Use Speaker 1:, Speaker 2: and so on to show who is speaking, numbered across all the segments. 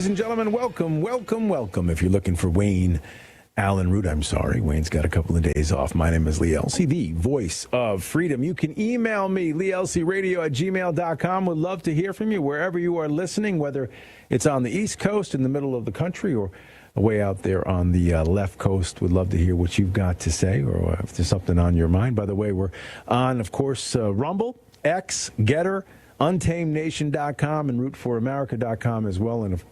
Speaker 1: Ladies and gentlemen, welcome. If you're looking for Wayne Allen Root, I'm sorry. Wayne's got a couple of days off. My name is Lee Elsey, the voice of freedom. You can email me, leelseyradio@gmail.com. Would love to hear from you wherever you are listening, whether it's on the East Coast, in the middle of the country, or way out there on the left coast. Would love to hear what you've got to say, or if there's something on your mind. By the way, we're on, of course, Rumble, X, Getter, UntamedNation.com, and RootForAmerica.com as well. And of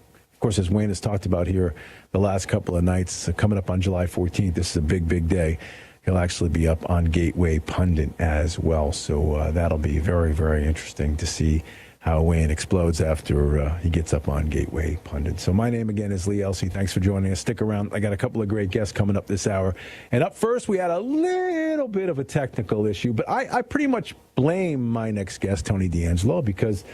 Speaker 1: course, as Wayne has talked about here the last couple of nights, coming up on July 14th, this is a big, big day. He'll actually be up on Gateway Pundit as well. So that'll be very, very interesting to see how Wayne explodes after he gets up on Gateway Pundit. So my name again is Lee Elsey. Thanks for joining us. Stick around. I got a couple of great guests coming up this hour. And up first, we had a little bit of a technical issue, but I pretty much blame my next guest, Tony D'Angelo, because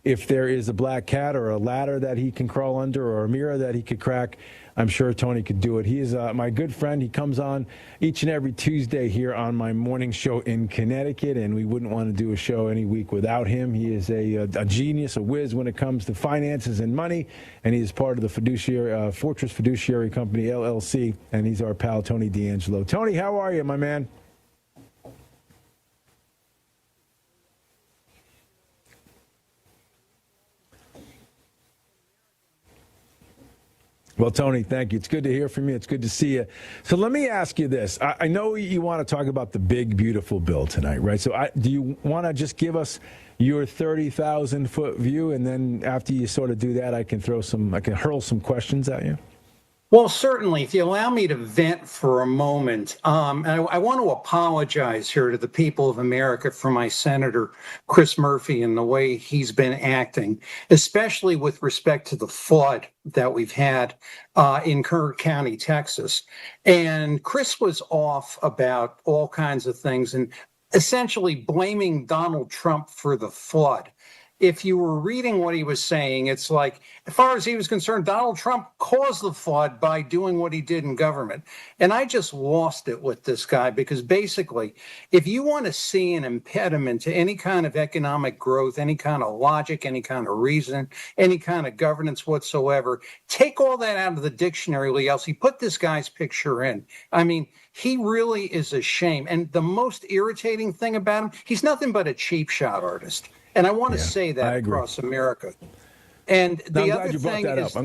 Speaker 1: if there is a black cat or a ladder that he can crawl under or a mirror that he could crack, I'm sure Tony could do it. He is my good friend. He comes on each and every Tuesday here on my morning show in Connecticut, and we wouldn't want to do a show any week without him. He is a genius, a whiz when it comes to finances and money, and he is part of the fiduciary Fortress Fiduciary Company, LLC, and he's our pal, Tony D'Angelo. Tony, how are you, my man? Well, Tony, thank you. It's good to hear from you. It's good to see you. So let me ask you this. I know you want to talk about the big, beautiful bill tonight, right? So do you want to just give us your 30,000-foot view, and then after you sort of do that, I can hurl some questions at you?
Speaker 2: Well, certainly, if you allow me to vent for a moment, and I want to apologize here to the people of America for my Senator Chris Murphy and the way he's been acting, especially with respect to the flood that we've had in Kern County, Texas. And Chris was off about all kinds of things and essentially blaming Donald Trump for the flood. If you were reading what he was saying, it's like, as far as he was concerned, Donald Trump caused the flood by doing what he did in government. And I just lost it with this guy, because basically, if you want to see an impediment to any kind of economic growth, any kind of logic, any kind of reason, any kind of governance whatsoever, take all that out of the dictionary, Lee Elsey. Put this guy's picture in. I mean, he really is a shame. And the most irritating thing about him, he's nothing but a cheap shot artist. And I want to say that across America. And the other thing is,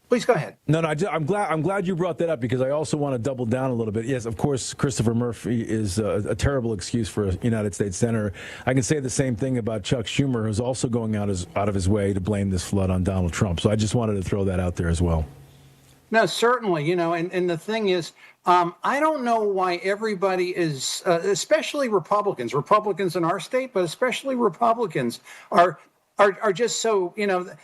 Speaker 2: please go ahead.
Speaker 1: No, I'm glad you brought that up, because I also want to double down a little bit. Yes, of course, Christopher Murphy is a terrible excuse for a United States senator. I can say the same thing about Chuck Schumer, who's also going out of his way to blame this flood on Donald Trump. So I just wanted to throw that out there as well.
Speaker 2: No, certainly, and the thing is, I don't know why everybody is, especially Republicans in our state, but especially Republicans are just so,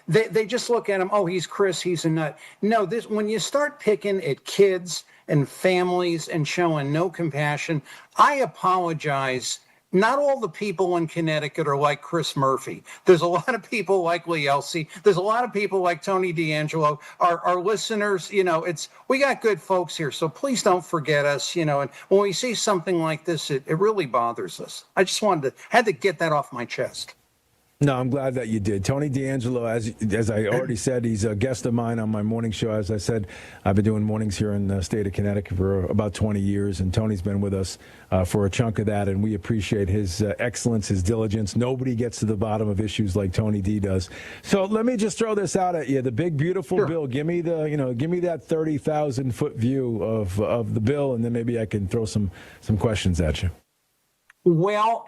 Speaker 2: they just look at him, oh, he's Chris, he's a nut. No, when you start picking at kids and families and showing no compassion, I apologize. Not all the people in Connecticut are like Chris Murphy. There's a lot of people like Lee Elsey. There's a lot of people like Tony D'Angelo. Our listeners, we got good folks here. So please don't forget us, and when we see something like this, it really bothers us. I just had to get that off my chest.
Speaker 1: No, I'm glad that you did. Tony D'Angelo, as I already said, he's a guest of mine on my morning show. As I said, I've been doing mornings here in the state of Connecticut for about 20 years, and Tony's been with us for a chunk of that, and we appreciate his excellence, his diligence. Nobody gets to the bottom of issues like Tony D does. So let me just throw this out at you. The big, beautiful bill. Give me that 30,000-foot view of the bill, and then maybe I can throw some questions at you.
Speaker 2: Well,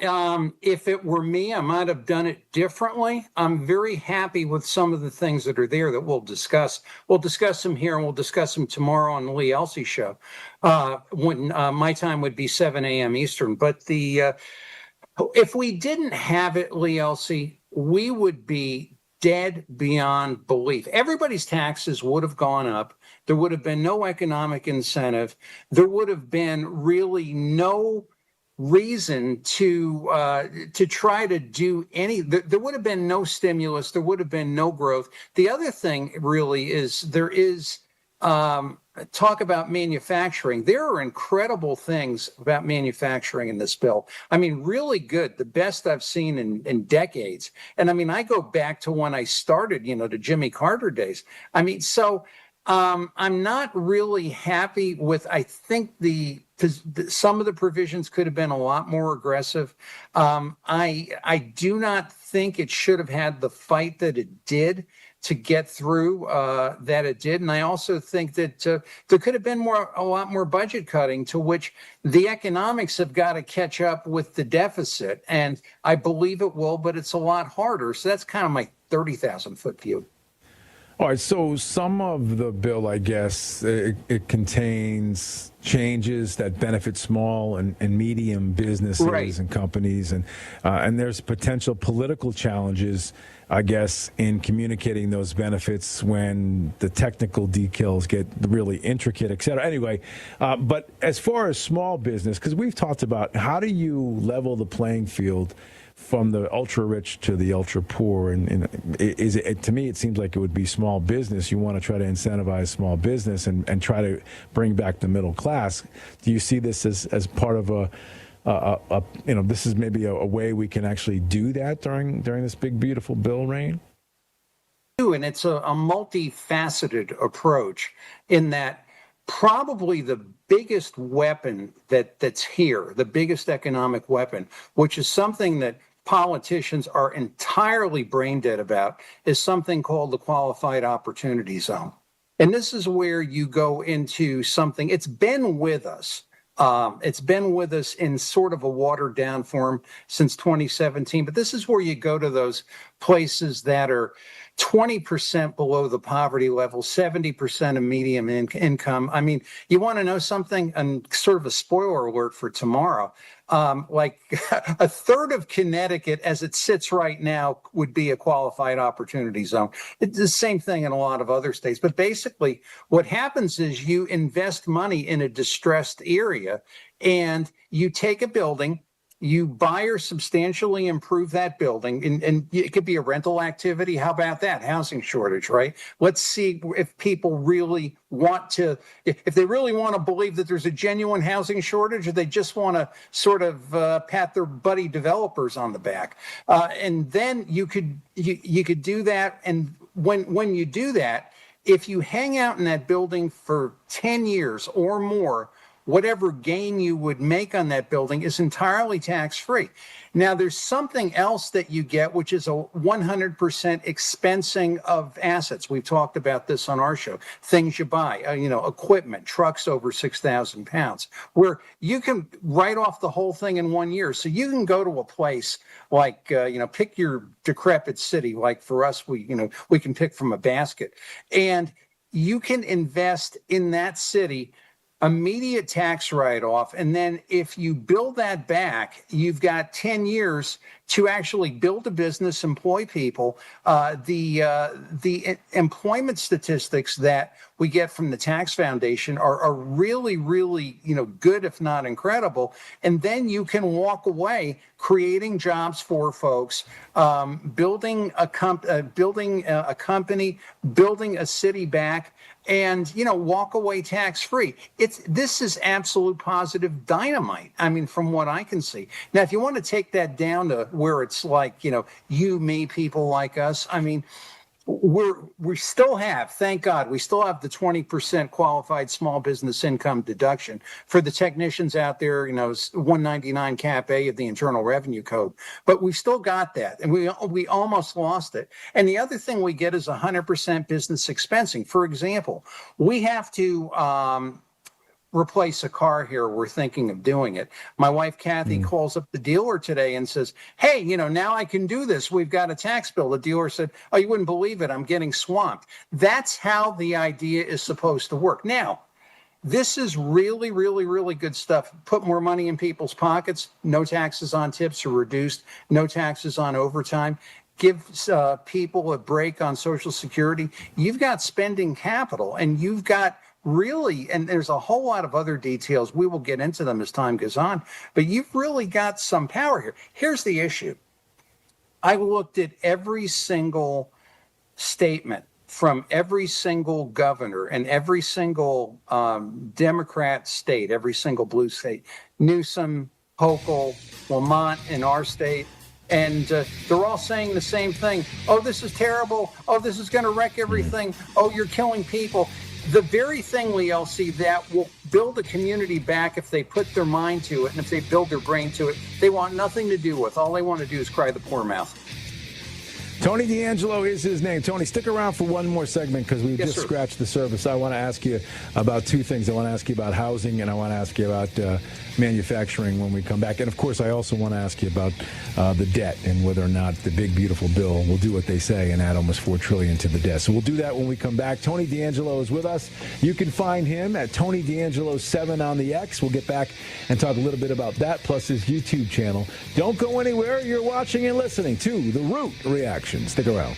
Speaker 2: if it were me, I might have done it differently. I'm very happy with some of the things that are there that we'll discuss. We'll discuss them here, and we'll discuss them tomorrow on the Lee Elsey show, when my time would be 7 a.m. Eastern. But if we didn't have it, Lee Elsey, we would be dead beyond belief. Everybody's taxes would have gone up. There would have been no economic incentive. There would have been really no reason to try to do there would have been no stimulus. There would have been no growth. The other thing really is there is talk about manufacturing. There are incredible things about manufacturing in this bill. I mean, really good, the best I've seen in decades. And I mean, I go back to when I started, to Jimmy Carter days. I mean, so I'm not really happy with, I think some of the provisions could have been a lot more aggressive. I do not think it should have had the fight that it did to get through that it did. And I also think that there could have been a lot more budget cutting, to which the economics have got to catch up with the deficit. And I believe it will, but it's a lot harder. So that's kind of my 30,000 foot view.
Speaker 1: All right, so some of the bill, I guess, it contains changes that benefit small and medium businesses
Speaker 2: Right.
Speaker 1: and companies, and there's potential political challenges, I guess, in communicating those benefits when the technical details get really intricate, et cetera. Anyway, but as far as small business, because we've talked about how do you level the playing field from the ultra rich to the ultra poor, and to me it seems like it would be small business. You want to try to incentivize small business and try to bring back the middle class. Do you see this as part of this is maybe a way we can actually do that during this big beautiful bill reign?
Speaker 2: And it's a multifaceted approach, in that probably the biggest weapon that's here, the biggest economic weapon, which is something that politicians are entirely brain dead about, is something called the qualified opportunity zone. And this is where you go into something, it's been with us. It's been with us in sort of a watered down form since 2017, but this is where you go to those places that are 20% below the poverty level, 70% of median income. I mean, you want to know something, and sort of a spoiler alert for tomorrow, like a third of Connecticut as it sits right now would be a qualified opportunity zone. It's the same thing in a lot of other states. But basically what happens is you invest money in a distressed area, and you take a building, you buy or substantially improve that building, and it could be a rental activity. How about that? Housing shortage, right? Let's see if people really want to, if they really want to believe that there's a genuine housing shortage, or they just want to sort of pat their buddy developers on the back. And then you could do that. And when you do that, if you hang out in that building for 10 years or more, whatever gain you would make on that building is entirely tax-free. Now, there's something else that you get, which is a 100% expensing of assets. We've talked about this on our show. Things you buy, equipment, trucks over 6,000 pounds, where you can write off the whole thing in 1 year. So you can go to a place like, pick your decrepit city. Like for us, we can pick from a basket, and you can invest in that city, immediate tax write-off. And then if you build that back, you've got 10 years to actually build a business, employ people. The employment statistics that we get from the Tax Foundation are really, really, good, if not incredible. And then you can walk away creating jobs for folks, building a company, building a city back, and walk away tax-free. This is absolute positive dynamite. I mean, from what I can see. Now, if you want to take that down to where it's like, you, me, people like us, I mean, we still have, thank God, we still have the 20% qualified small business income deduction for the technicians out there, 199 Cap A of the Internal Revenue Code. But we've still got that, and we almost lost it. And the other thing we get is 100% business expensing. For example, we have to replace a car here. We're thinking of doing it. My wife, Kathy, calls up the dealer today and says, hey, now I can do this. We've got a tax bill. The dealer said, oh, you wouldn't believe it. I'm getting swamped. That's how the idea is supposed to work. Now, this is really, really, really good stuff. Put more money in people's pockets. No taxes on tips are reduced. No taxes on overtime. Give people a break on Social Security. You've got spending capital, and you've got really, and there's a whole lot of other details. We will get into them as time goes on, but you've really got some power here. Here's the issue. I looked at every single statement from every single governor and every single Democrat state, every single blue state, Newsom, Hochul, Lamont in our state. And they're all saying the same thing. Oh, this is terrible. Oh, this is going to wreck everything. Oh, you're killing people. The very thing, Lee Elsey, that will build a community back if they put their mind to it and if they build their brain to it, they want nothing to do with. All they want to do is cry the poor mouth.
Speaker 1: Tony D'Angelo is his name. Tony, stick around for one more segment because we just scratched the surface. I want to ask you about two things. I want to ask you about housing, and I want to ask you about manufacturing when we come back. And, of course, I also want to ask you about the debt and whether or not the big, beautiful bill will do what they say and add almost $4 trillion to the debt. So we'll do that when we come back. Tony D'Angelo is with us. You can find him at Tony D'Angelo 7 on the X. We'll get back and talk a little bit about that, plus his YouTube channel. Don't go anywhere. You're watching and listening to The Root Reaction. Stick around.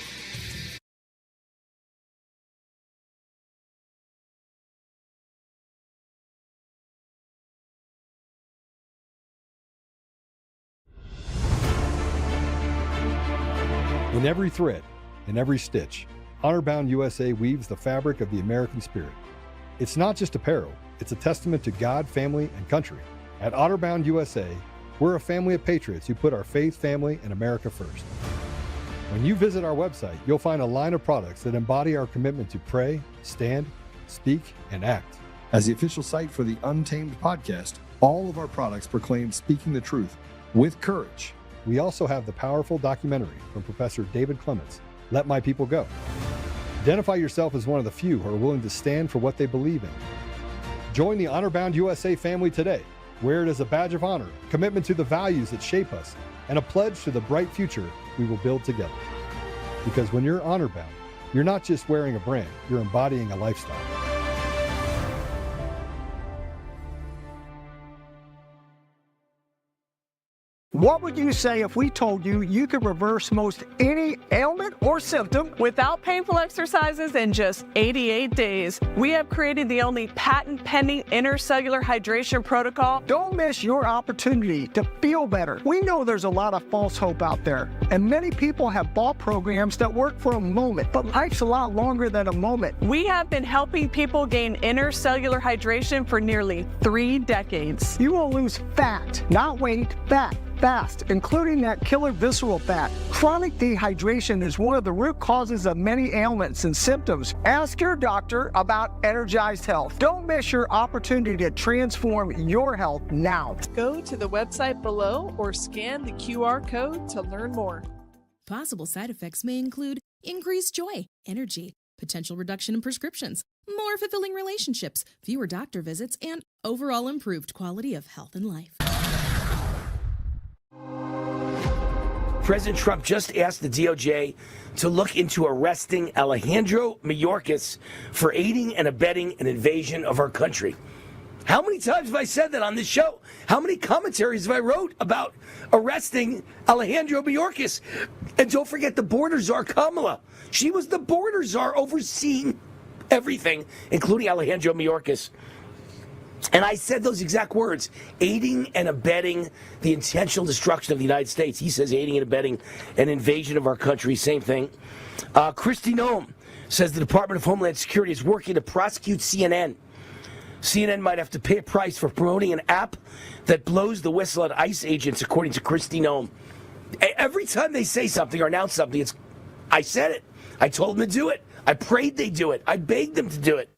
Speaker 3: In every thread, in every stitch, Honor-Bound USA weaves the fabric of the American spirit. It's not just apparel, it's a testament to God, family, and country. At Honor-Bound USA, we're a family of patriots who put our faith, family, and America first. When you visit our website, you'll find a line of products that embody our commitment to pray, stand, speak, and act. As the official site for the Untamed podcast, all of our products proclaim speaking the truth with courage. We also have the powerful documentary from Professor David Clements, Let My People Go. Identify yourself as one of the few who are willing to stand for what they believe in. Join the Honor-Bound USA family today. Wear it as a badge of honor, commitment to the values that shape us, and a pledge to the bright future we will build together. Because when you're honor-bound, you're not just wearing a brand, you're embodying a lifestyle.
Speaker 4: What would you say if we told you you could reverse most any ailment or symptom
Speaker 5: without painful exercises in just 88 days? We have created the only patent-pending intercellular hydration protocol.
Speaker 4: Don't miss your opportunity to feel better. We know there's a lot of false hope out there, and many people have bought programs that work for a moment, but life's a lot longer than a moment.
Speaker 5: We have been helping people gain intercellular hydration for nearly 3 decades.
Speaker 4: You will lose fat, not weight, fat. Fast, including that killer visceral fat. Chronic dehydration is one of the root causes of many ailments and symptoms. Ask your doctor about Energized Health. Don't miss your opportunity to transform your health now.
Speaker 6: Go to the website below or scan the QR code to learn more.
Speaker 7: Possible side effects may include increased joy, energy, potential reduction in prescriptions, more fulfilling relationships, fewer doctor visits, and overall improved quality of health and life.
Speaker 8: President Trump just asked the DOJ to look into arresting Alejandro Mayorkas for aiding and abetting an invasion of our country. How many times have I said that on this show? How many commentaries have I wrote about arresting Alejandro Mayorkas? And don't forget the border czar, Kamala. She was the border czar overseeing everything, including Alejandro Mayorkas. And I said those exact words, aiding and abetting the intentional destruction of the United States. He says aiding and abetting an invasion of our country, same thing. Kristi Noem says the Department of Homeland Security is working to prosecute CNN. CNN might have to pay a price for promoting an app that blows the whistle at ICE agents, according to Kristi Noem. Every time they say something or announce something, I said it. I told them to do it. I prayed they do it. I begged them to do it.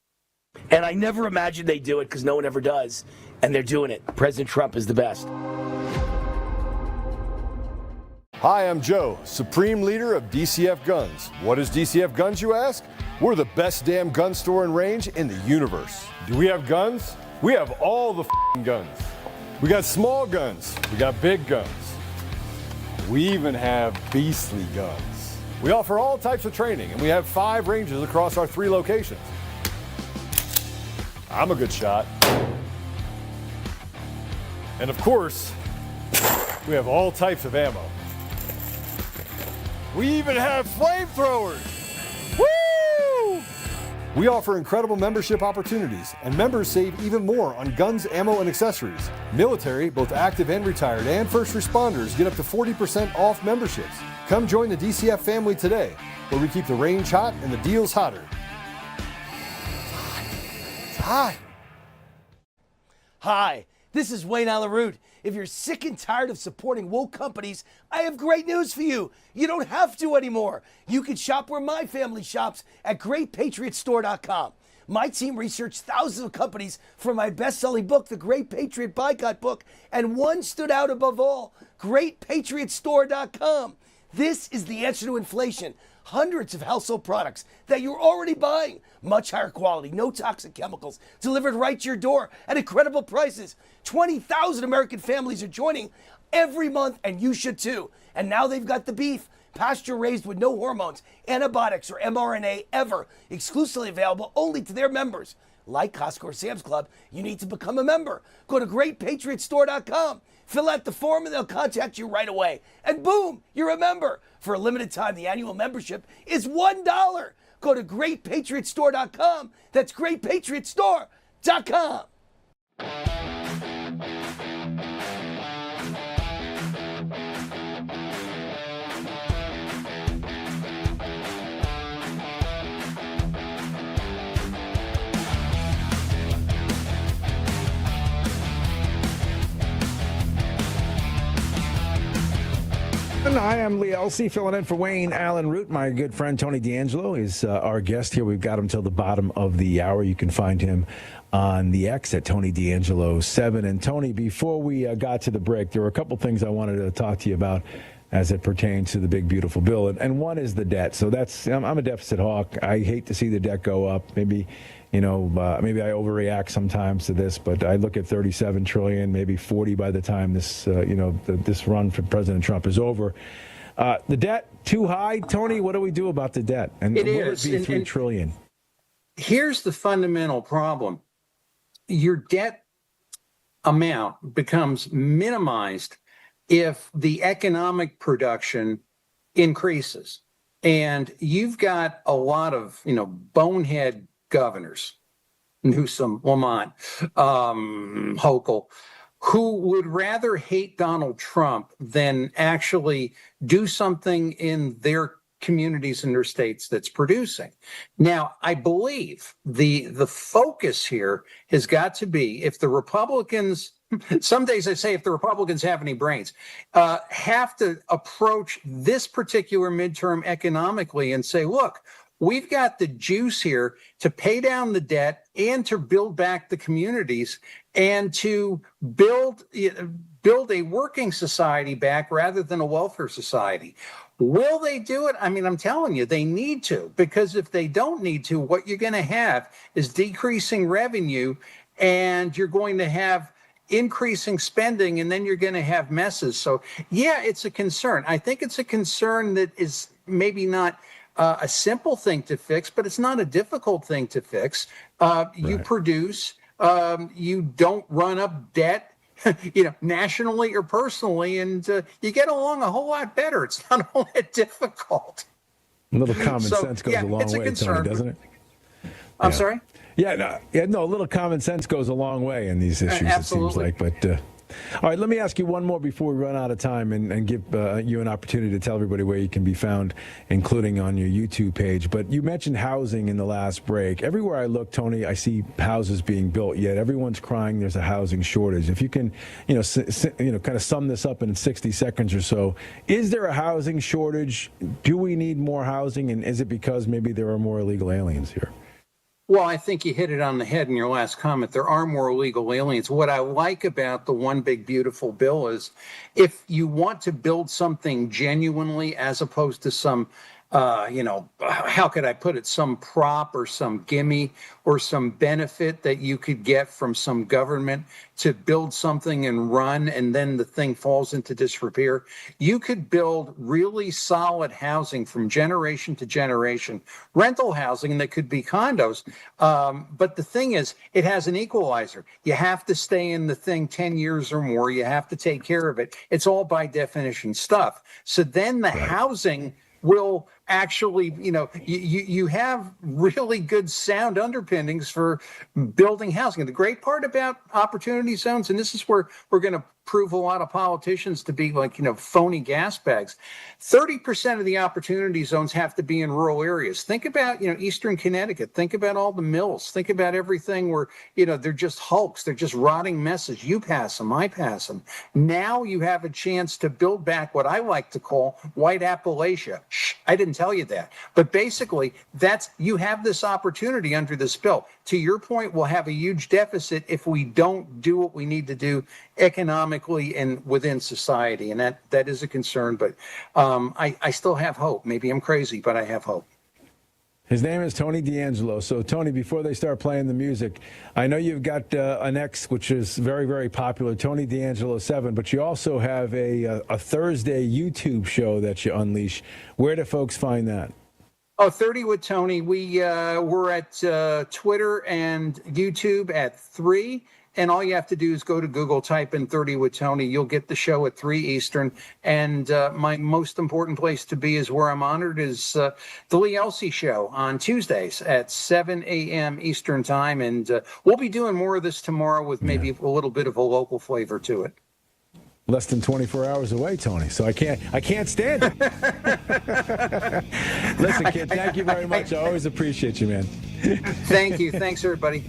Speaker 8: And I never imagined they'd do it because no one ever does. And they're doing it. President Trump is the best.
Speaker 9: Hi, I'm Joe, Supreme Leader of DCF Guns. What is DCF Guns, you ask? We're the best damn gun store and range in the universe. Do we have guns? We have all the guns. We got small guns. We got big guns. We even have beastly guns. We offer all types of training, and we have 5 ranges across our 3 locations. I'm a good shot. And of course, we have all types of ammo. We even have flamethrowers. Woo! We offer incredible membership opportunities, and members save even more on guns, ammo, and accessories. Military, both active and retired, and first responders get up to 40% off memberships. Come join the DCF family today. where we keep the range hot and the deals hotter. It's hot.
Speaker 8: Hi, this is Wayne Allen Root. If you're sick and tired of supporting woke companies, I have great news for you. You don't have to anymore. You can shop where my family shops at GreatPatriotStore.com. My team researched thousands of companies for my best-selling book, The Great Patriot Boycott Book, and one stood out above all, GreatPatriotStore.com. This is the answer to inflation. Hundreds of household products that you're already buying. Much higher quality, no toxic chemicals, delivered right to your door at incredible prices. 20,000 American families are joining every month, and you should too. And now they've got the beef, pasture raised with no hormones, antibiotics, or mRNA ever, exclusively available only to their members. Like Costco or Sam's Club, you need to become a member. Go to GreatPatriotStore.com. Fill out the form and they'll contact you right away. And boom, you're a member. For a limited time, the annual membership is $1. Go to GreatPatriotStore.com. That's GreatPatriotStore.com.
Speaker 1: Hi, I'm Lee Elsey, filling in for Wayne Allen Root. My good friend Tony D'Angelo is our guest here. We've got him till the bottom of the hour. You can find him on the X at Tony D'Angelo 7. And Tony, before we got to the break, there were a couple things I wanted to talk to you about as it pertains to the big, beautiful bill. And one is the debt. So I'm a deficit hawk. I hate to see the debt go up. Maybe I overreact sometimes to this, but I look at 37 trillion, maybe 40 by the time this, this run for President Trump is over. The debt too high, Tony. What do we do about the debt? And
Speaker 2: it
Speaker 1: will
Speaker 2: is.
Speaker 1: It be 3 trillion?
Speaker 2: Here's the fundamental problem: your debt amount becomes minimized if the economic production increases, and you've got a lot of bonehead governors, Newsom, Lamont, Hochul, who would rather hate Donald Trump than actually do something in their communities and their states that's producing. Now, I believe the focus here has got to be, if the Republicans, some days I say if the Republicans have any brains, have to approach this particular midterm economically and say, look, we've got the juice here to pay down the debt and to build back the communities and to build a working society back rather than a welfare society. Will they do it? I mean, I'm telling you, they need to, because if they don't need to, what you're going to have is decreasing revenue, and you're going to have increasing spending, and then you're going to have messes. So, yeah, it's a concern. I think it's a concern that is maybe not a simple thing to fix, but it's not a difficult thing to fix. You produce, you don't run up debt, nationally or personally, and you get along a whole lot better. It's not all that difficult.
Speaker 1: A little common sense goes a long way, Tony, doesn't it?
Speaker 2: I'm sorry?
Speaker 1: A little common sense goes a long way in these issues,
Speaker 2: absolutely.
Speaker 1: It seems like. But all right, let me ask you one more before we run out of time and give you an opportunity to tell everybody where you can be found, including on your YouTube page. But you mentioned housing in the last break. Everywhere I look, Tony, I see houses being built, yet everyone's crying there's a housing shortage. If you can, kind of sum this up in 60 seconds or so, is there a housing shortage? Do we need more housing? And is it because maybe there are more illegal aliens here?
Speaker 2: Well, I think you hit it on the head in your last comment. There are more illegal aliens. What I like about the One Big Beautiful Bill is if you want to build something genuinely as opposed to some, how could I put it, some prop or some gimme or some benefit that you could get from some government to build something and run, and then the thing falls into disrepair. You could build really solid housing from generation to generation, rental housing that could be condos. But the thing is, it has an equalizer. You have to stay in the thing 10 years or more. You have to take care of it. It's all by definition stuff. So then the housing will actually, you have really good sound underpinnings for building housing. And the great part about opportunity zones, and this is where we're going to prove a lot of politicians to be like, phony gas bags. 30% of the opportunity zones have to be in rural areas. Think about, Eastern Connecticut. Think about all the mills. Think about everything where, they're just hulks. They're just rotting messes. You pass them, I pass them. Now you have a chance to build back what I like to call white Appalachia. Shh, I didn't tell you that. But basically, you have this opportunity under this bill. To your point, we'll have a huge deficit if we don't do what we need to do economically and within society. And that is a concern. But I still have hope. Maybe I'm crazy, but I have hope.
Speaker 1: His name is Tony D'Angelo. So, Tony, before they start playing the music, I know you've got an X, which is very, very popular, Tony D'Angelo 7, but you also have a Thursday YouTube show that you unleash. Where do folks find that?
Speaker 2: Oh, 30 with Tony. We're at Twitter and YouTube at 3. And all you have to do is go to Google, type in 30 with Tony. You'll get the show at 3 Eastern. And my most important place to be is where I'm honored is the Lee Elsey Show on Tuesdays at 7 a.m. Eastern Time. And we'll be doing more of this tomorrow with maybe a little bit of a local flavor to it.
Speaker 1: Less than 24 hours away, Tony. So I can't stand it. Listen, kid, thank you very much. I always appreciate you, man.
Speaker 2: Thank you. Thanks, everybody.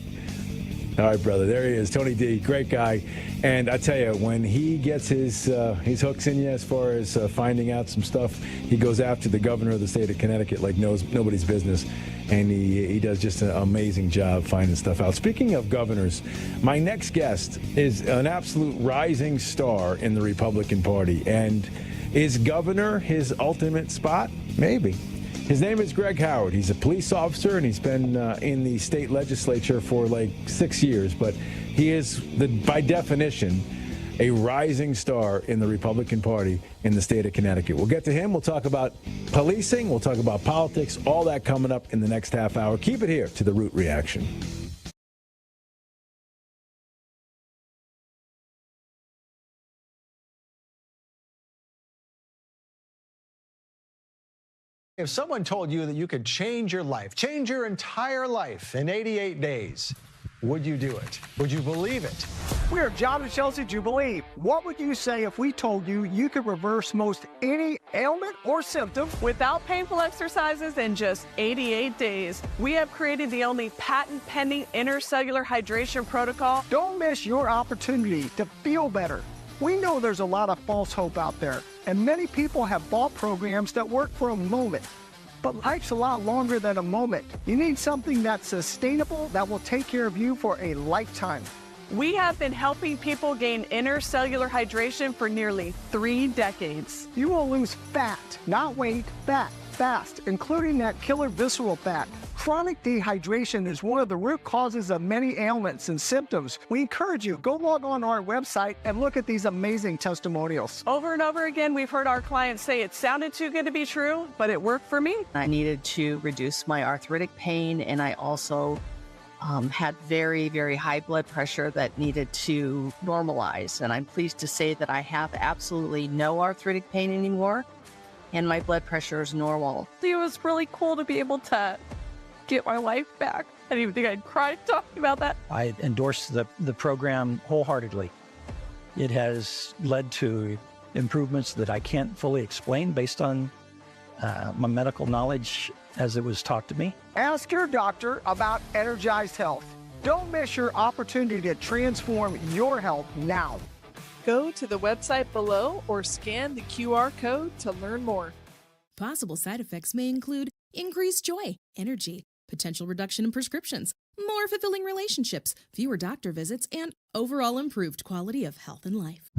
Speaker 1: All right, brother. There he is, Tony D. Great guy. And I tell you, when he gets his hooks in you as far as finding out some stuff, he goes after the governor of the state of Connecticut like nobody's business. And he does just an amazing job finding stuff out. Speaking of governors, my next guest is an absolute rising star in the Republican Party. And is governor his ultimate spot? Maybe. His name is Greg Howard. He's a police officer, and he's been in the state legislature for like 6 years. But he is, by definition, a rising star in the Republican Party in the state of Connecticut. We'll get to him. We'll talk about policing. We'll talk about politics. All that coming up in the next half hour. Keep it here to The Root Reaction.
Speaker 10: If someone told you that you could change your life, change your entire life in 88 days, would you do it? Would you believe it?
Speaker 4: We are John and Chelsea Jubilee. What would you say if we told you you could reverse most any ailment or symptom
Speaker 5: without painful exercises in just 88 days? We have created the only patent-pending intercellular hydration protocol.
Speaker 4: Don't miss your opportunity to feel better. We know there's a lot of false hope out there, and many people have bought programs that work for a moment. But life's a lot longer than a moment. You need something that's sustainable, that will take care of you for a lifetime.
Speaker 5: We have been helping people gain intercellular hydration for nearly 3 decades.
Speaker 4: You will lose fat, not weight, fat, fast, including that killer visceral fat. Chronic dehydration is one of the root causes of many ailments and symptoms. We encourage you, go log on to our website and look at these amazing testimonials.
Speaker 5: Over and over again, we've heard our clients say it sounded too good to be true, but it worked for me.
Speaker 11: I needed to reduce my arthritic pain, and I also had very, very high blood pressure that needed to normalize. And I'm pleased to say that I have absolutely no arthritic pain anymore, and my blood pressure is normal.
Speaker 5: It was really cool to be able to get my life back. I didn't even think I'd cry talking about that.
Speaker 12: I endorse the program wholeheartedly. It has led to improvements that I can't fully explain based on my medical knowledge as it was taught to me.
Speaker 4: Ask your doctor about Energized Health. Don't miss your opportunity to transform your health now.
Speaker 6: Go to the website below or scan the QR code to learn more.
Speaker 7: Possible side effects may include increased joy, energy, potential reduction in prescriptions, more fulfilling relationships, fewer doctor visits, and overall improved quality of health and life.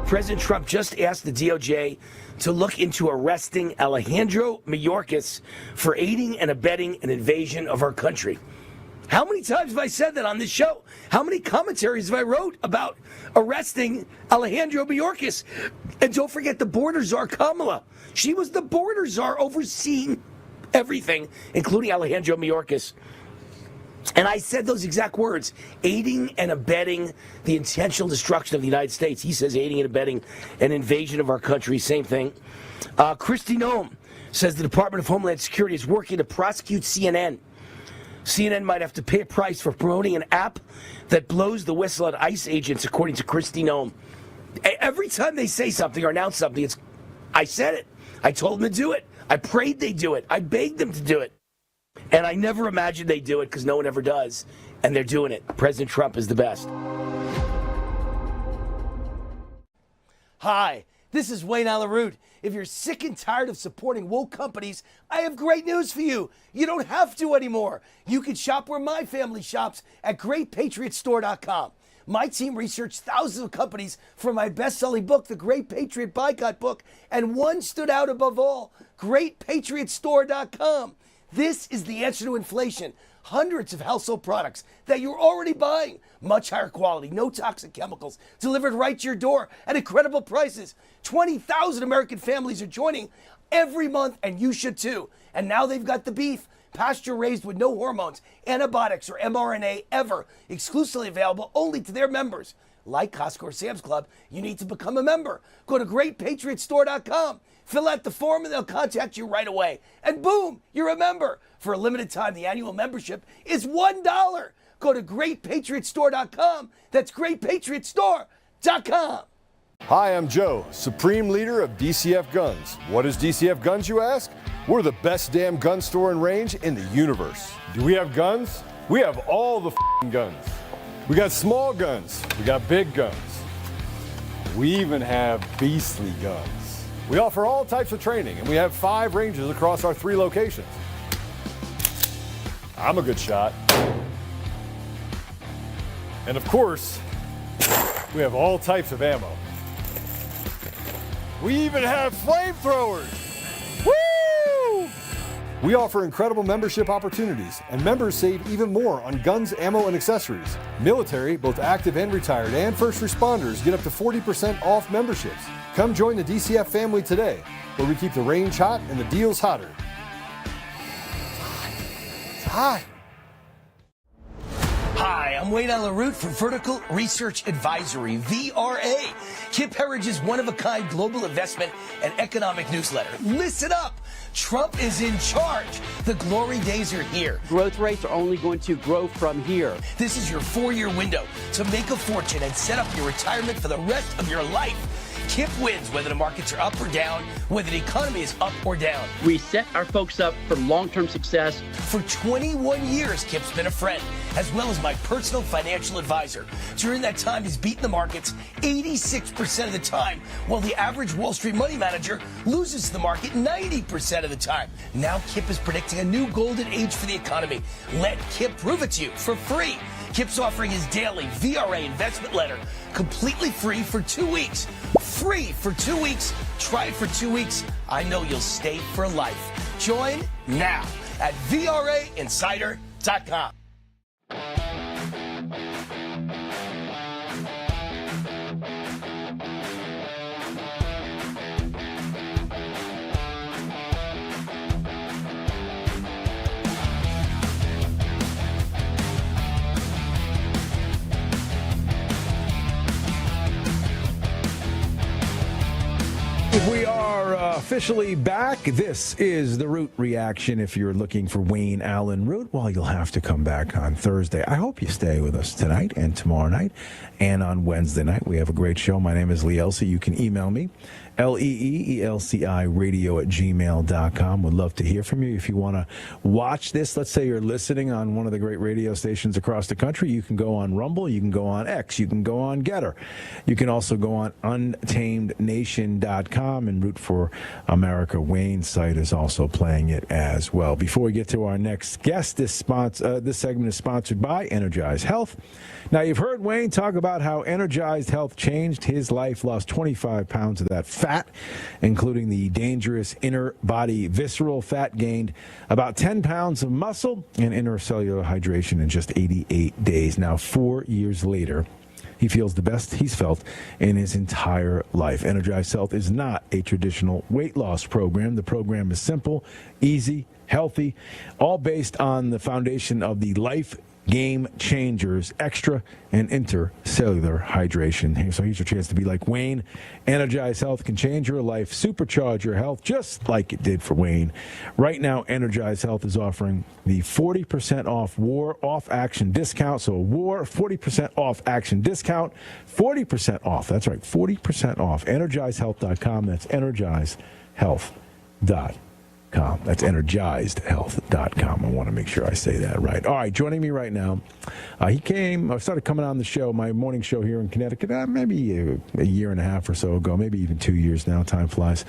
Speaker 8: President Trump just asked the DOJ to look into arresting Alejandro Mayorkas for aiding and abetting an invasion of our country. How many times have I said that on this show? How many commentaries have I wrote about arresting Alejandro Mayorkas? And don't forget the border czar, Kamala. She was the border czar overseeing everything, including Alejandro Mayorkas. And I said those exact words, aiding and abetting the intentional destruction of the United States. He says aiding and abetting an invasion of our country, same thing. Kristi Noem says the Department of Homeland Security is working to prosecute CNN CNN might have to pay a price for promoting an app that blows the whistle at ICE agents, according to Kristi Noem. Every time they say something or announce something, I said it. I told them to do it. I prayed they do it. I begged them to do it. And I never imagined they'd do it because no one ever does. And they're doing it. President Trump is the best. Hi, this is Wayne Allyn Root. If you're sick and tired of supporting woke companies, I have great news for you. You don't have to anymore. You can shop where my family shops at GreatPatriotStore.com. My team researched thousands of companies for my best-selling book, The Great Patriot Boycott Book, and one stood out above all, GreatPatriotStore.com. This is the answer to inflation. Hundreds of household products that you're already buying. Much higher quality, no toxic chemicals, delivered right to your door at incredible prices. 20,000 American families are joining every month, and you should too. And now they've got the beef, pasture raised with no hormones, antibiotics, or mRNA ever, exclusively available only to their members. Like Costco or Sam's Club, you need to become a member. Go to GreatPatriotStore.com. Fill out the form and they'll contact you right away. And boom, you're a member. For a limited time, the annual membership is $1. Go to GreatPatriotStore.com. That's GreatPatriotStore.com.
Speaker 9: Hi, I'm Joe, Supreme Leader of DCF Guns. What is DCF Guns, you ask? We're the best damn gun store and range in the universe. Do we have guns? We have all the guns. We got small guns. We got big guns. We even have beastly guns. We offer all types of training, and we have 5 ranges across our 3 locations. I'm a good shot. And of course, we have all types of ammo. We even have flamethrowers. Woo! We offer incredible membership opportunities, and members save even more on guns, ammo, and accessories. Military, both active and retired, and first responders get up to 40% off memberships. Come join the DCF family today, where we keep the range hot and the deals hotter. It's hot.
Speaker 8: Hi, I'm Wayne Allyn Root from Vertical Research Advisory, VRA, Kip Herriage's one-of-a-kind global investment and economic newsletter. Listen up! Trump is in charge. The glory days are here.
Speaker 13: Growth rates are only going to grow from here.
Speaker 8: This is your 4-year window to make a fortune and set up your retirement for the rest of your life. Kip wins whether the markets are up or down, whether the economy is up or down.
Speaker 13: We set our folks up for long-term success.
Speaker 8: For 21 years, Kip's been a friend, as well as my personal financial advisor. During that time, he's beaten the markets 86% of the time, while the average Wall Street money manager loses to the market 90% of the time. Now Kip is predicting a new golden age for the economy. Let Kip prove it to you for free. Kip's offering his daily VRA investment letter completely free for 2 weeks. Free for 2 weeks. Try it for 2 weeks. I know you'll stay for life. Join now at VRAinsider.com.
Speaker 1: We are officially back. This is the Root Reaction. If you're looking for Wayne Allyn Root, well, you'll have to come back on Thursday. I hope you stay with us tonight and tomorrow night and on Wednesday night. We have a great show. My name is Lee Elsie. You can email me, LEEELCI radio@gmail.com. Would love to hear from you. If you want to watch this, let's say you're listening on one of the great radio stations across the country, you can go on Rumble, you can go on X, you can go on Getter. You can also go on untamednation.com and Root for America. Wayne's site is also playing it as well. Before we get to our next guest, this segment is sponsored by Energized Health. Now, you've heard Wayne talk about how Energized Health changed his life, lost 25 pounds of that fat, including the dangerous inner body visceral fat, gained about 10 pounds of muscle and intercellular hydration in just 88 days. Now, 4 years later, he feels the best he's felt in his entire life. Energized Health is not a traditional weight loss program. The program is simple, easy, healthy, all based on the foundation of the Life Game Changers Extra and Intercellular Hydration. So here's your chance to be like Wayne. Energize Health can change your life, supercharge your health, just like it did for Wayne. Right now, Energize Health is offering the 40% off War Off Action discount. So War 40% off action discount, 40% off. That's right, 40% off. EnergizeHealth.com. That's EnergizeHealth.com. That's energizedhealth.com. I want to make sure I say that right. All right, joining me right now, I started coming on the show, my morning show here in Connecticut, maybe a year and a half or so ago, maybe even 2 years now. Time flies.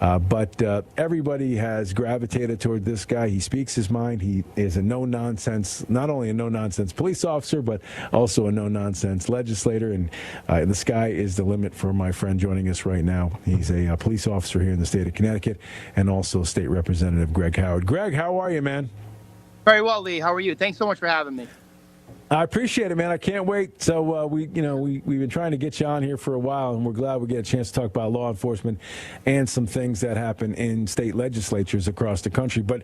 Speaker 1: But everybody has gravitated toward this guy. He speaks his mind. He is a no-nonsense, not only a no-nonsense police officer, but also a no-nonsense legislator. And the sky is the limit for my friend joining us right now. He's a police officer here in the state of Connecticut and also state Representative Greg Howard. Greg, how are you, man?
Speaker 14: Very well, Lee. How are you? Thanks so much for having me.
Speaker 1: I appreciate it, man. I can't wait. So we've been trying to get you on here for a while, and we're glad we get a chance to talk about law enforcement and some things that happen in state legislatures across the country. But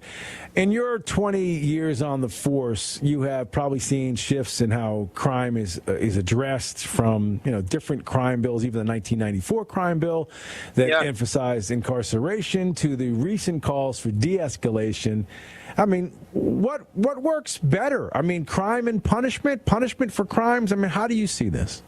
Speaker 1: in your 20 years on the force, you have probably seen shifts in how crime is addressed from different crime bills, even the 1994 crime bill that emphasized incarceration to the recent calls for de-escalation. I mean, what works better? I mean, crime and punishment for crimes? I mean, how do you see this?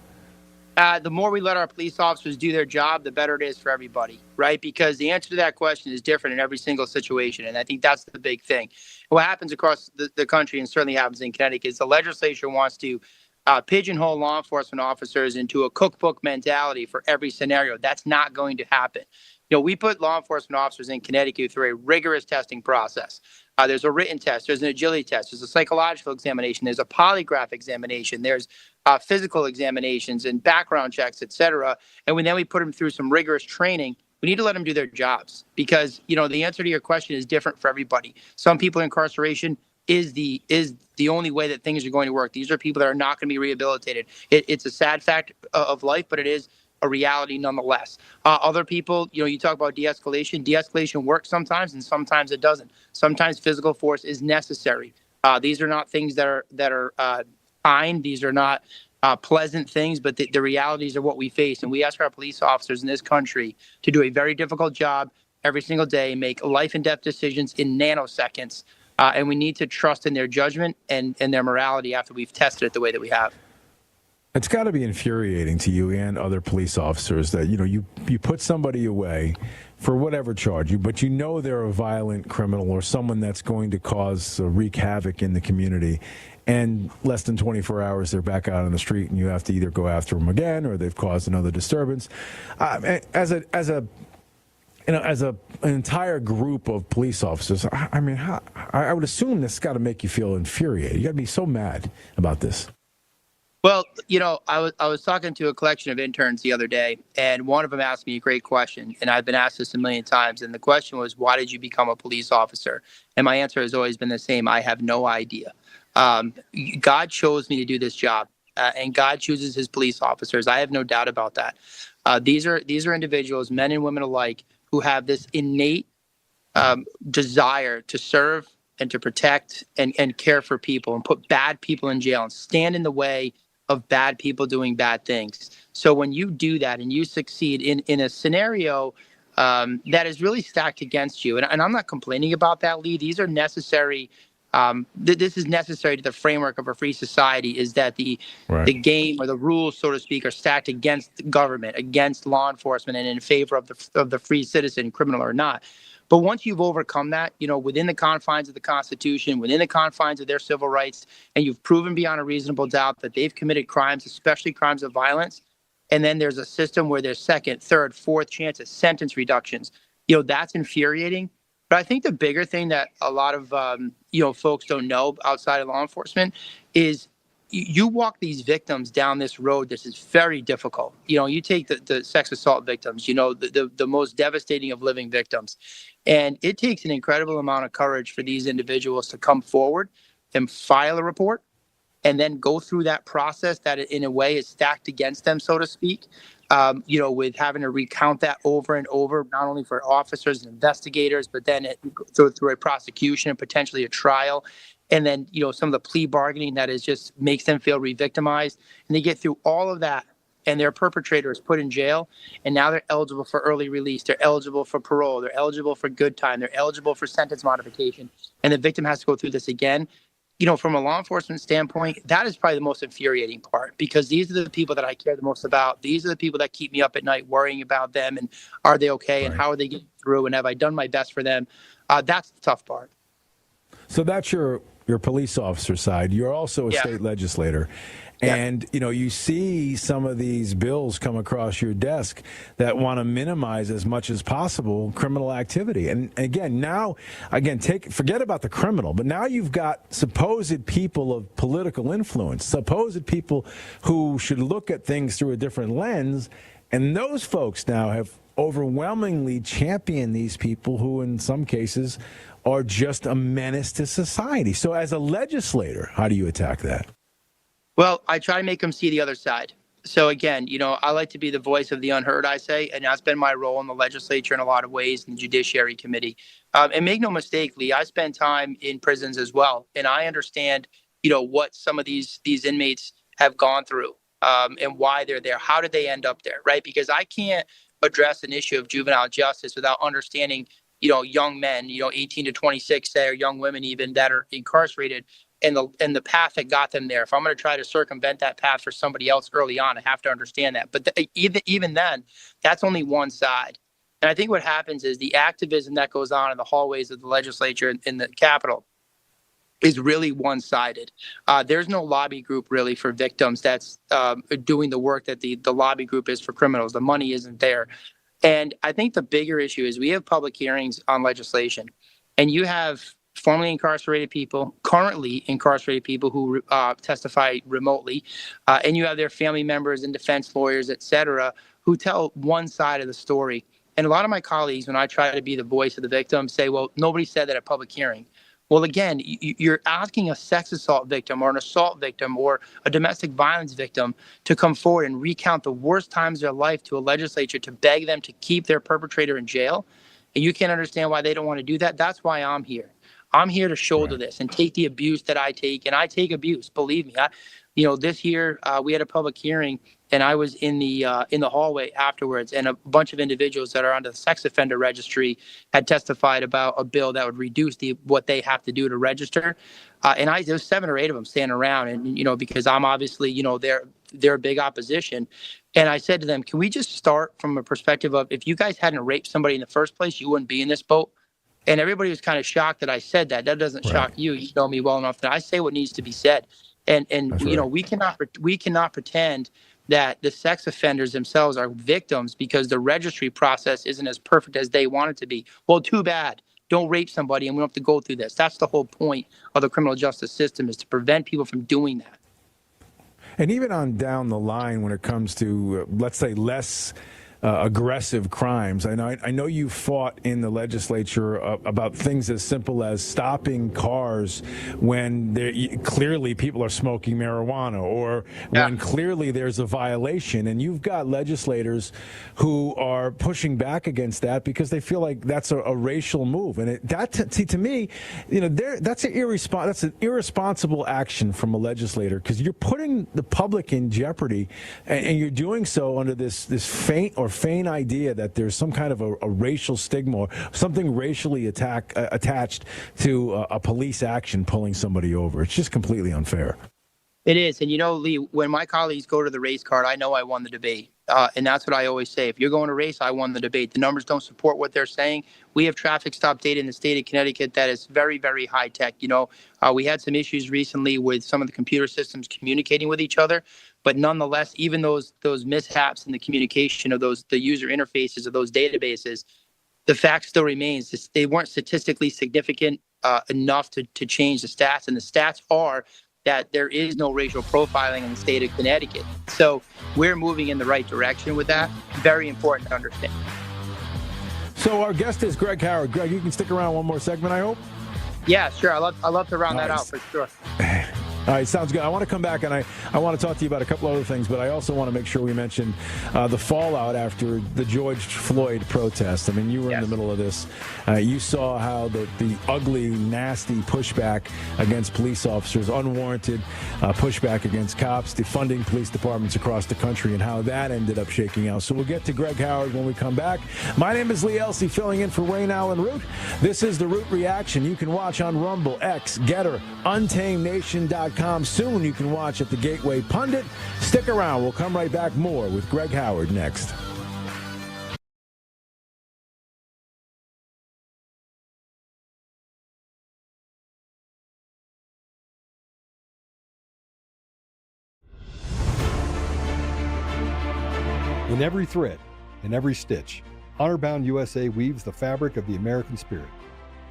Speaker 14: The more we let our police officers do their job, the better it is for everybody, right? Because the answer to that question is different in every single situation. And I think that's the big thing. What happens across the country, and certainly happens in Connecticut, is the legislature wants to pigeonhole law enforcement officers into a cookbook mentality for every scenario. That's not going to happen. We put law enforcement officers in Connecticut through a rigorous testing process. There's a written test, there's an agility test, there's a psychological examination, there's a polygraph examination, there's physical examinations and background checks, et cetera. And then we put them through some rigorous training. We need to let them do their jobs because, the answer to your question is different for everybody. Some people in incarceration is the only way that things are going to work. These are people that are not going to be rehabilitated. It's a sad fact of life, but it is a reality nonetheless. Other people, you talk about de-escalation. De-escalation works sometimes, and sometimes it doesn't. Sometimes physical force is necessary. These are not things that are fine. These are not pleasant things, but the realities are what we face. And we ask our police officers in this country to do a very difficult job every single day, make life and death decisions in nanoseconds. And we need to trust in their judgment and their morality after we've tested it the way that we have.
Speaker 1: It's got to be infuriating to you and other police officers that, you put somebody away for whatever charge, but they're a violent criminal or someone that's going to wreak havoc in the community. And less than 24 hours, they're back out on the street and you have to either go after them again or they've caused another disturbance. As an entire group of police officers, I would assume this has got to make you feel infuriated. You got to be so mad about this.
Speaker 14: Well, I was talking to a collection of interns the other day, and one of them asked me a great question, and I've been asked this a million times, and the question was, why did you become a police officer? And my answer has always been the same: I have no idea. God chose me to do this job, and God chooses his police officers. I have no doubt about that. These are individuals, men and women alike, who have this innate desire to serve and to protect and care for people and put bad people in jail and stand in the way of bad people doing bad things. So when you do that and you succeed in a scenario that is really stacked against you, and I'm not complaining about that, Lee, these are necessary. This is necessary to the framework of a free society, is that the game or the rules, so to speak, are stacked against the government, against law enforcement, and in favor of the free citizen, criminal or not. But once you've overcome that, within the confines of the Constitution, within the confines of their civil rights, and you've proven beyond a reasonable doubt that they've committed crimes, especially crimes of violence, and then there's a system where there's second, third, fourth chances, sentence reductions, that's infuriating. But I think the bigger thing that a lot of, folks don't know outside of law enforcement is you walk these victims down this road. This is very difficult. You take the sex assault victims, the most devastating of living victims. And it takes an incredible amount of courage for these individuals to come forward and file a report and then go through that process that in a way is stacked against them, so to speak, with having to recount that over and over, not only for officers and investigators, but then through a prosecution and potentially a trial. and then, some of the plea bargaining that is just makes them feel re-victimized. And they get through all of that, and their perpetrator is put in jail, and now they're eligible for early release. They're eligible for parole. They're eligible for good time. They're eligible for sentence modification. And the victim has to go through this again. From a law enforcement standpoint, that is probably the most infuriating part, because these are the people that I care the most about. These are the people that keep me up at night worrying about them, and are they okay, and how are they getting through, and have I done my best for them? That's the tough part.
Speaker 1: So that's your police officer side. You're also a state legislator. And, you see some of these bills come across your desk that want to minimize as much as possible criminal activity. And forget about the criminal, but now you've got supposed people of political influence, supposed people who should look at things through a different lens. And those folks now have overwhelmingly championed these people who, in some cases, are just a menace to society. So as a legislator, how do you attack that?
Speaker 14: Well, I try to make them see the other side. So again, I like to be the voice of the unheard, I say, and that's been my role in the legislature in a lot of ways, in the Judiciary Committee. And make no mistake, Lee, I spend time in prisons as well, and I understand, what some of these inmates have gone through, and why they're there. How did they end up there, right? Because I can't address an issue of juvenile justice without understanding, young men, 18 to 26, say, or young women even that are incarcerated, and the path that got them there. If I'm going to try to circumvent that path for somebody else early on, I have to understand that. But even then, that's only one side. And I think what happens is the activism that goes on in the hallways of the legislature in the Capitol is really one-sided. There's no lobby group really for victims that's doing the work that the lobby group is for criminals. The money isn't there. And I think the bigger issue is we have public hearings on legislation, and you have formerly incarcerated people, currently incarcerated people who testify remotely, and you have their family members and defense lawyers, et cetera, who tell one side of the story. And a lot of my colleagues, when I try to be the voice of the victim, say, well, nobody said that at public hearing. Well, again, you're asking a sex assault victim or an assault victim or a domestic violence victim to come forward and recount the worst times of their life to a legislature to beg them to keep their perpetrator in jail. And you can't understand why they don't want to do that. That's why I'm here. I'm here to shoulder this and take the abuse that I take, and I take abuse. Believe me. This year we had a public hearing, and I was in the hallway afterwards, and a bunch of individuals that are under the sex offender registry had testified about a bill that would reduce what they have to do to register. And there was 7 or 8 of them standing around, and because I'm obviously they're big opposition. And I said to them, can we just start from a perspective of, if you guys hadn't raped somebody in the first place, you wouldn't be in this boat? And everybody was kind of shocked that I said that. That doesn't shock you. You know me well enough that I say what needs to be said. And we cannot pretend that the sex offenders themselves are victims because the registry process isn't as perfect as they want it to be. Well, too bad. Don't rape somebody, and we don't have to go through this. That's the whole point of the criminal justice system, is to prevent people from doing that.
Speaker 1: And even on down the line, when it comes to, let's say, less aggressive crimes. I know you fought in the legislature about things as simple as stopping cars when clearly people are smoking marijuana, or when clearly there's a violation. And you've got legislators who are pushing back against that because they feel like that's a racial move. And to me, that's an irresponsible action from a legislator, because you're putting the public in jeopardy, and you're doing so under this feign idea that there's some kind of a racial stigma or something racially attached to a police action pulling somebody over. It's just completely unfair.
Speaker 14: It is. And Lee, when my colleagues go to the race card, I know I won the debate. And that's what I always say. If you're going to race, I won the debate. The numbers don't support what they're saying. We have traffic stop data in the state of Connecticut that is very, very high tech. We had some issues recently with some of the computer systems communicating with each other. But nonetheless, even those mishaps in the communication of the user interfaces of those databases, the fact still remains they weren't statistically significant enough to change the stats. And the stats are that there is no racial profiling in the state of Connecticut. So we're moving in the right direction with that. Very important to understand.
Speaker 1: So our guest is Greg Howard. Greg, you can stick around one more segment, I hope?
Speaker 14: Yeah, sure. I love to round that out for sure.
Speaker 1: All right, sounds good. I want to come back and I want to talk to you about a couple other things, but I also want to make sure we mention the fallout after the George Floyd protest. I mean, you were in the middle of this. You saw how the ugly, nasty pushback against police officers, unwarranted pushback against cops, defunding police departments across the country, and how that ended up shaking out. So we'll get to Greg Howard when we come back. My name is Lee Elsey, filling in for Wayne Allen Root. This is the Root Reaction. You can watch on Rumble, X, Getter, UntamedNation.com. Soon you can watch at the Gateway Pundit. Stick around. We'll come right back more with Greg Howard next.
Speaker 3: In every thread, in every stitch, Honor-Bound USA weaves the fabric of the American spirit.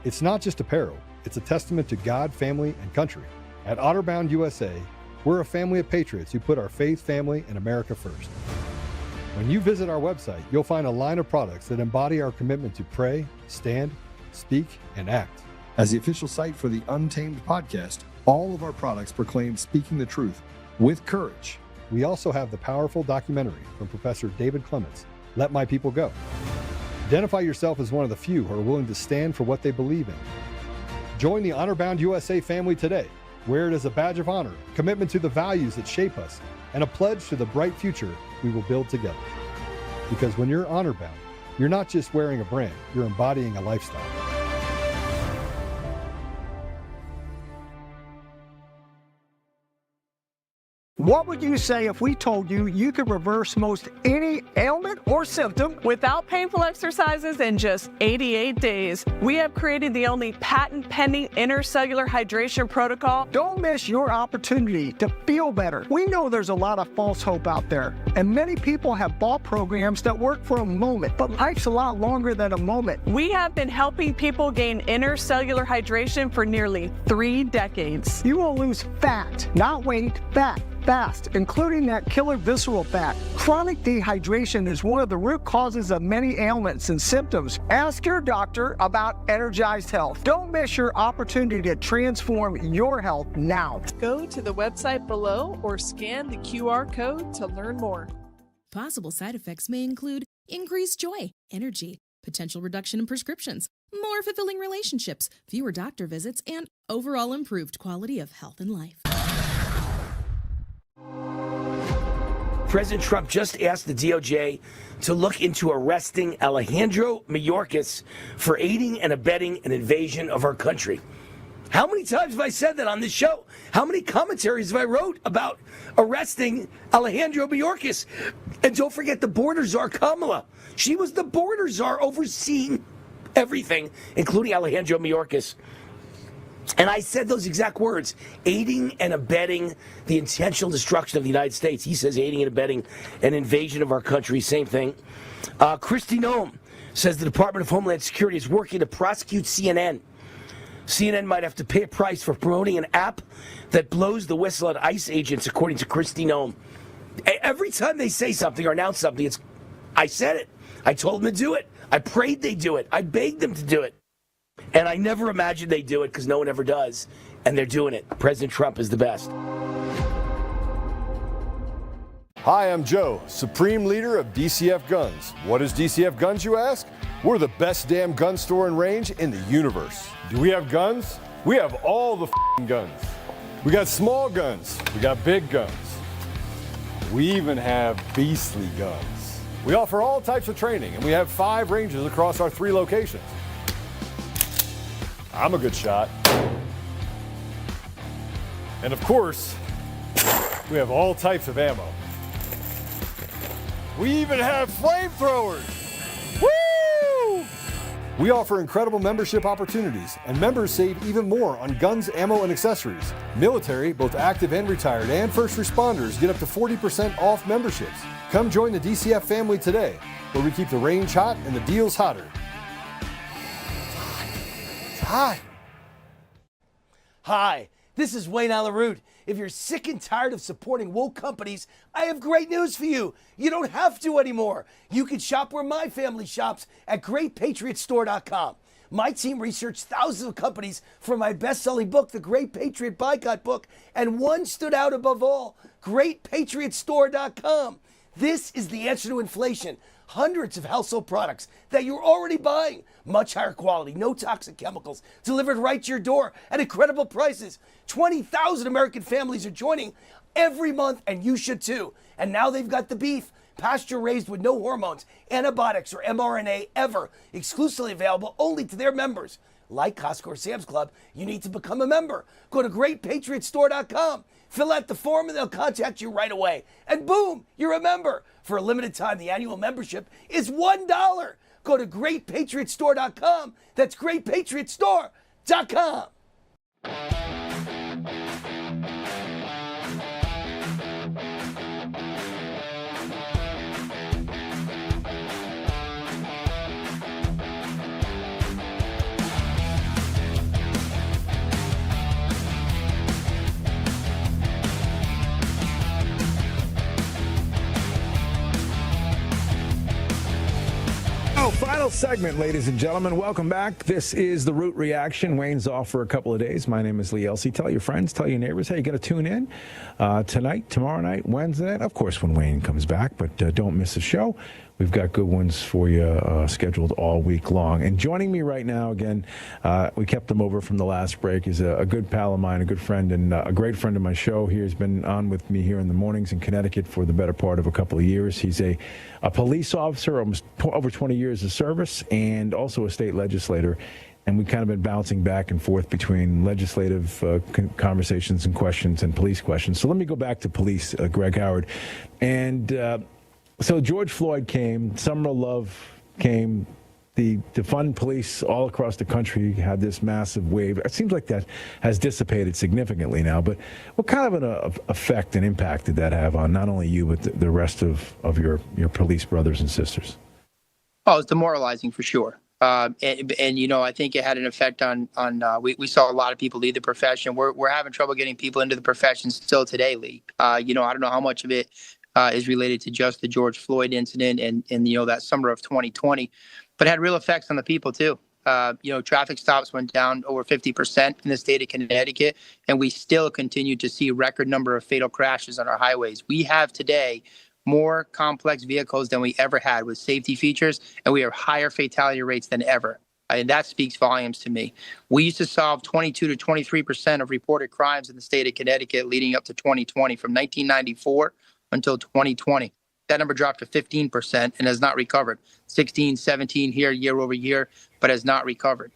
Speaker 3: It's not just apparel, it's a testament to God, family, and country. At Honor-Bound USA, we're a family of patriots who put our faith, family, and America first. When you visit our website, you'll find a line of products that embody our commitment to pray, stand, speak, and act.
Speaker 15: As the official site for the Untamed podcast, all of our products proclaim speaking the truth with courage.
Speaker 3: We also have the powerful documentary from Professor David Clements, Let My People Go. Identify yourself as one of the few who are willing to stand for what they believe in. Join the Honor-Bound USA family today. Wear it as a badge of honor, commitment to the values that shape us, and a pledge to the bright future we will build together. Because when you're honor-bound, you're not just wearing a brand, you're embodying a lifestyle.
Speaker 4: What would you say if we told you you could reverse most any ailment or symptom
Speaker 5: without painful exercises in just 88 days? We have created the only patent-pending intercellular hydration protocol.
Speaker 4: Don't miss your opportunity to feel better. We know there's a lot of false hope out there, and many people have bought programs that work for a moment, but life's a lot longer than a moment.
Speaker 5: We have been helping people gain intercellular hydration for nearly 3 decades.
Speaker 4: You will lose fat, not weight, fast, including that killer visceral fat. Chronic dehydration is one of the root causes of many ailments and symptoms. Ask your doctor about Energized Health. Don't miss your opportunity to transform your health now.
Speaker 6: Go to the website below or scan the QR code to learn more.
Speaker 7: Possible side effects may include increased joy, energy, potential reduction in prescriptions, more fulfilling relationships, fewer doctor visits, and overall improved quality of health and life.
Speaker 8: President Trump just asked the DOJ to look into arresting Alejandro Mayorkas for aiding and abetting an invasion of our country. How many times have I said that on this show? How many commentaries have I wrote about arresting Alejandro Mayorkas? And don't forget the border czar, Kamala. She was the border czar overseeing everything, including Alejandro Mayorkas. And I said those exact words, aiding and abetting the intentional destruction of the United States. He says aiding and abetting an invasion of our country, same thing. Kristi Noem says the Department of Homeland Security is working to prosecute CNN. CNN might have to pay a price for promoting an app that blows the whistle at ICE agents, according to Kristi Noem. Every time they say something or announce something, I said it. I told them to do it. I prayed they do it. I begged them to do it. And I never imagined they'd do it because no one ever does. And they're doing it. President Trump is the best.
Speaker 9: Hi, I'm Joe, Supreme Leader of DCF Guns. What is DCF Guns, you ask? We're the best damn gun store and range in the universe. Do we have guns? We have all the guns. We got small guns. We got big guns. We even have beastly guns. We offer all types of training, and we have 5 ranges across our 3 locations. I'm a good shot. And of course, we have all types of ammo. We even have flamethrowers. Woo! We offer incredible membership opportunities, and members save even more on guns, ammo, and accessories. Military, both active and retired, and first responders get up to 40% off memberships. Come join the DCF family today, where we keep the range hot and the deals hotter. Hi.
Speaker 8: Hi, this is Wayne Allen Root. If you're sick and tired of supporting woke companies, I have great news for you. You don't have to anymore. You can shop where my family shops at GreatPatriotStore.com. My team researched thousands of companies for my best-selling book, The Great Patriot Boycott Book, and one stood out above all, GreatPatriotStore.com. This is the answer to inflation. Hundreds of household products that you're already buying. Much higher quality, no toxic chemicals, delivered right to your door at incredible prices. 20,000 American families are joining every month, and you should too. And now they've got the beef, pasture raised with no hormones, antibiotics, or mRNA ever, exclusively available only to their members. Like Costco or Sam's Club, you need to become a member. Go to GreatPatriotStore.com. Fill out the form and they'll contact you right away. And boom, you're a member. For a limited time, the annual membership is $1. Go to GreatPatriotStore.com. That's GreatPatriotStore.com.
Speaker 1: Final segment, ladies and gentlemen. Welcome back. This is The Root Reaction. Wayne's off for a couple of days. My name is Lee Elsey. Tell your friends, tell your neighbors, hey, you got to tune in tonight, tomorrow night, Wednesday night. Of course, when Wayne comes back, but don't miss a show. We've got good ones for you scheduled all week long. And joining me right now, again, we kept him over from the last break, is a good pal of mine, a good friend, and a great friend of my show. He has been on with me here in the mornings in Connecticut for the better part of a couple of years. He's a police officer, almost over 20 years of service, and also a state legislator. And we've kind of been bouncing back and forth between legislative conversations and questions and police questions. So let me go back to police, Greg Howard. And so George Floyd came, Summer of Love came, the defund police all across the country had this massive wave. It seems like that has dissipated significantly now, but what kind of an effect and impact did that have on not only you, but the rest of your police brothers and sisters?
Speaker 14: Oh, it's demoralizing for sure. And you know, I think it had an effect on we saw a lot of people leave the profession. We're having trouble getting people into the profession still today, Lee. You know, I don't know how much of it is related to just the George Floyd incident and you know, that summer of 2020, but it had real effects on the people too. You know, traffic stops went down over 50% in the state of Connecticut, and we still continue to see a record number of fatal crashes on our highways. We have today more complex vehicles than we ever had with safety features, and we have higher fatality rates than ever. And that speaks volumes to me. We used to solve 22 to 23% of reported crimes in the state of Connecticut leading up to 2020 from 1994 until 2020. That number dropped to 15% and has not recovered. 16, 17 here year over year, but has not recovered.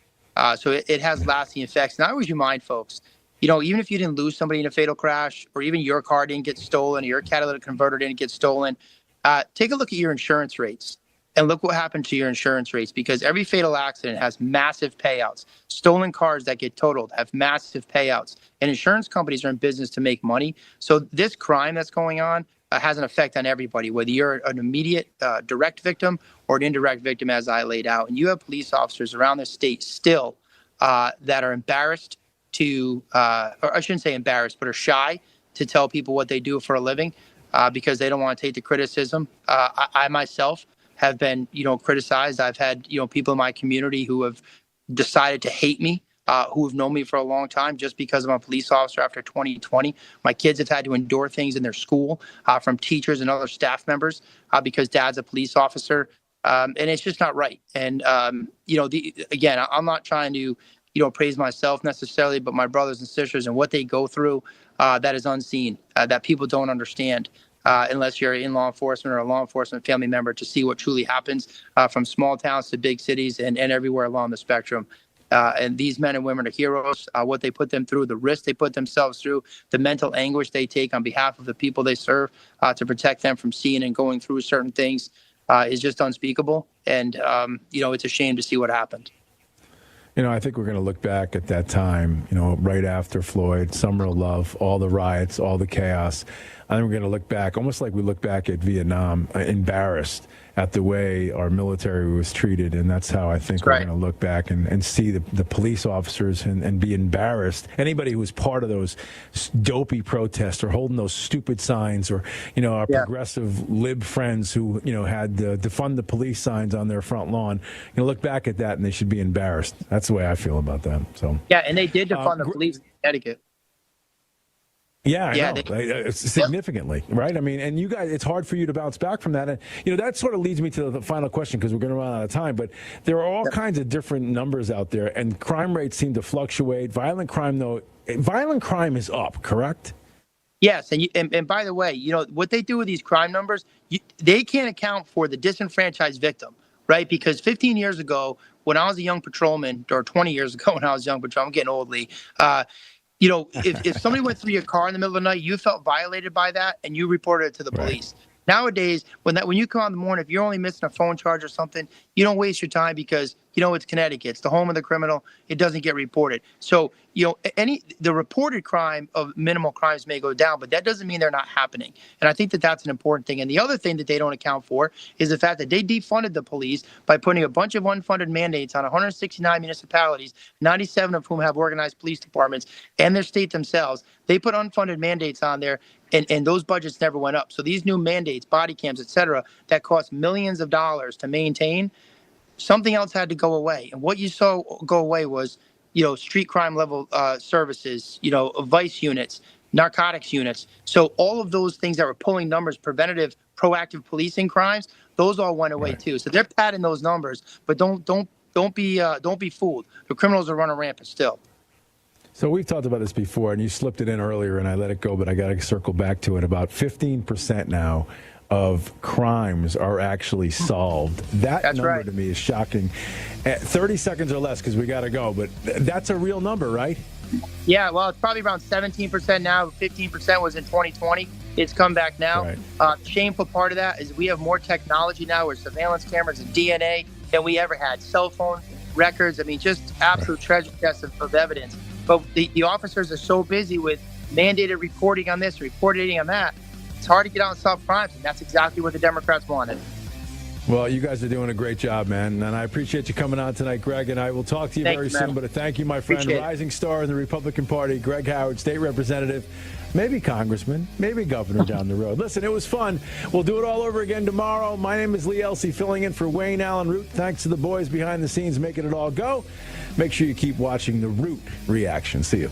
Speaker 14: So it has lasting effects. And I always remind folks, you know, even if you didn't lose somebody in a fatal crash, or even your car didn't get stolen, or your catalytic converter didn't get stolen, take a look at your insurance rates and look what happened to your insurance rates, because every fatal accident has massive payouts. Stolen cars that get totaled have massive payouts, and insurance companies are in business to make money. So this crime that's going on has an effect on everybody, whether you're an immediate direct victim or an indirect victim, as I laid out. And you have police officers around the state still that are embarrassed to, or I shouldn't say embarrassed, but are shy to tell people what they do for a living because they don't want to take the criticism. I myself have been, you know, criticized. I've had, you know, people in my community who have decided to hate me, who have known me for a long time just because I'm a police officer after 2020. My kids have had to endure things in their school from teachers and other staff members because dad's a police officer. And it's just not right. And, you know, again, I'm not trying to, you know, praise myself necessarily, but my brothers and sisters and what they go through that is unseen, that people don't understand. Unless you're in law enforcement or a law enforcement family member to see what truly happens from small towns to big cities and everywhere along the spectrum. And these men and women are heroes. What they put them through, the risk they put themselves through, the mental anguish they take on behalf of the people they serve to protect them from seeing and going through certain things is just unspeakable. And, you know, it's a shame to see what happened.
Speaker 1: You know, I think we're going to look back at that time, you know, right after Floyd, Summer of Love, all the riots, all the chaos. I think we're going to look back, almost like we look back at Vietnam, embarrassed at the way our military was treated. And that's how I think we're going to look back and see the police officers and be embarrassed. Anybody who was part of those dopey protests or holding those stupid signs, or, you know, our progressive lib friends who, you know, had the defund the police signs on their front lawn, you know, look back at that and they should be embarrassed. That's the way I feel about that. So
Speaker 14: yeah, and they did defund the police in Connecticut.
Speaker 1: Yeah, I know. Significantly, right? I mean, and you guys, it's hard for you to bounce back from that. And, you know, that sort of leads me to the final question, because we're going to run out of time. But there are all kinds of different numbers out there, and crime rates seem to fluctuate. Violent crime, though, violent crime is up, correct?
Speaker 14: Yes, and by the way, you know, what they do with these crime numbers, they can't account for the disenfranchised victim, right? Because 15 years ago, when I was a young patrolman, or 20 years ago when I was a young patrolman, I'm getting old, Lee, you know, if somebody went through your car in the middle of the night, you felt violated by that, and you reported it to the police. Nowadays, when you come out in the morning, if you're only missing a phone charge or something, you don't waste your time, because, you know, it's Connecticut. It's the home of the criminal. It doesn't get reported. So, you know, the reported crime of minimal crimes may go down, but that doesn't mean they're not happening. And I think that that's an important thing. And the other thing that they don't account for is the fact that they defunded the police by putting a bunch of unfunded mandates on 169 municipalities, 97 of whom have organized police departments, and their state themselves. They put unfunded mandates on there, and those budgets never went up. So these new mandates, body cams, et cetera, that cost millions of dollars to maintain, something else had to go away. And what you saw go away was, you know, street crime level services, you know, vice units, narcotics units. So all of those things that were pulling numbers, preventative, proactive policing crimes, those all went away too. So they're padding those numbers, but don't be fooled. The criminals are running rampant still.
Speaker 1: So we've talked about this before, and you slipped it in earlier, and I let it go, but I got to circle back to it. About 15% now of crimes are actually solved. That number to me is shocking. 30 seconds or less, because we got to go, but that's a real number, right?
Speaker 14: Yeah, well, it's probably around 17% now. 15% was in 2020. It's come back now. The shameful part of that is we have more technology now with surveillance cameras and DNA than we ever had. Cell phone records, I mean, just absolute treasure chests of evidence. But the officers are so busy with mandated reporting on this, reporting on that, it's hard to get out and solve crimes, and that's exactly what the Democrats wanted.
Speaker 1: Well, you guys are doing a great job, man, and I appreciate you coming on tonight, Greg, and I will talk to you very soon. But thank you, my friend, rising star in the Republican Party, Greg Howard, state representative, maybe congressman, maybe governor down the road. Listen, it was fun. We'll do it all over again tomorrow. My name is Lee Elsey, filling in for Wayne Allen Root. Thanks to the boys behind the scenes making it all go. Make sure you keep watching the Root Reaction. See you.